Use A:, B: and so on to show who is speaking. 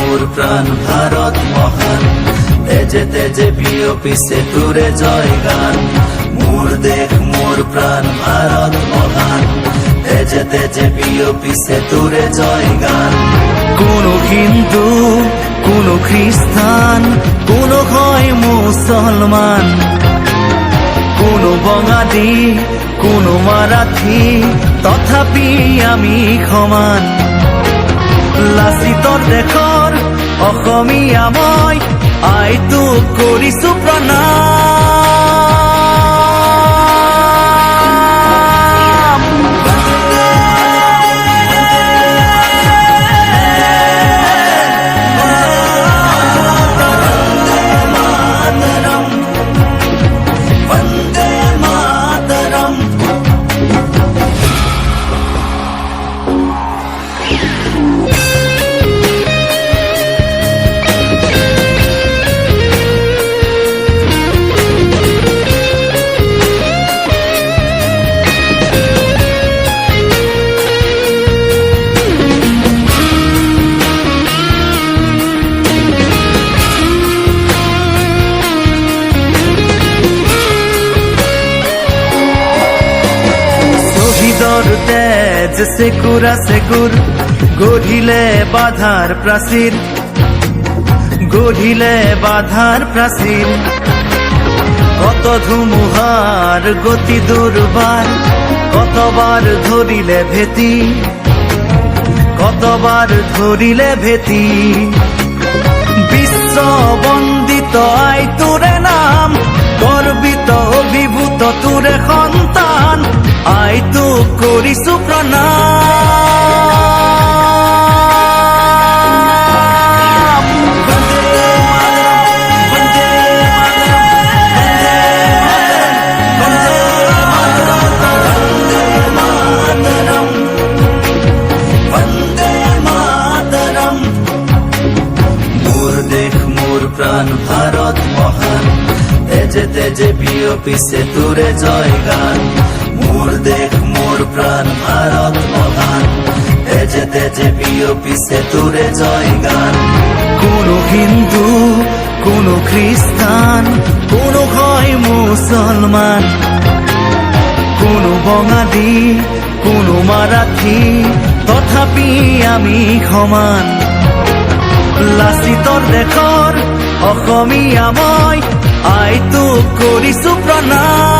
A: মোর প্রাণ ভারত মহান, তেজে তেজে বিয়পিছে তুরে জয় গান। মোর দেশ মোর প্রাণ ভারত মহান, তেজে তেজে বিয়পিছে তুরে জয় গান। কোনো হিন্দু, কোনো খ্রিস্টান, কোনো হয় মুসলমান, কোনো বঙালী, কোনো মারাঠি, তথাপি আমি সমান। লাচিতৰ দেশৰ অসমীয়া মই, আইটোক কৰিছো প্ৰণাম। বন্দে মাতৰম। তেজ সেকুরা সেকুর, গঢ়িলে বাধাৰ প্ৰাচীৰ, গঢ়িলে বাধাৰ প্ৰাচীৰ। কত ধুমুহাৰ গতি দুৰ্বাৰ, কতবাৰ ধৰিলে ভেটি, কতবাৰ ধৰিলে ভেটি। বিশ্ব বন্দিত আই তোৰে নাম, গৰ্বিত অভিভূত তোৰে সন্তান, আইটোক কৰিছো প্ৰণাম। বন্দে মাতৰম। মোর দেশ মোর প্রাণ ভারত মহান, তেজে তেজে বিয়পিছে তুরে জয় গান। মোর দেশ মোর প্রাণ ভারত মহান, তেজে তেজে বিয়পিছে তুরে জয় গান। কোনো হিন্দু, কোনো খ্রিস্টান, কোনো হয় মুসলমান, কোনো বঙালী, কোনো মারাঠি, তথাপি আমি সমান। লাচিতৰ দেশৰ অসমীয়া মই, আইটোক কৰিছো প্ৰণাম।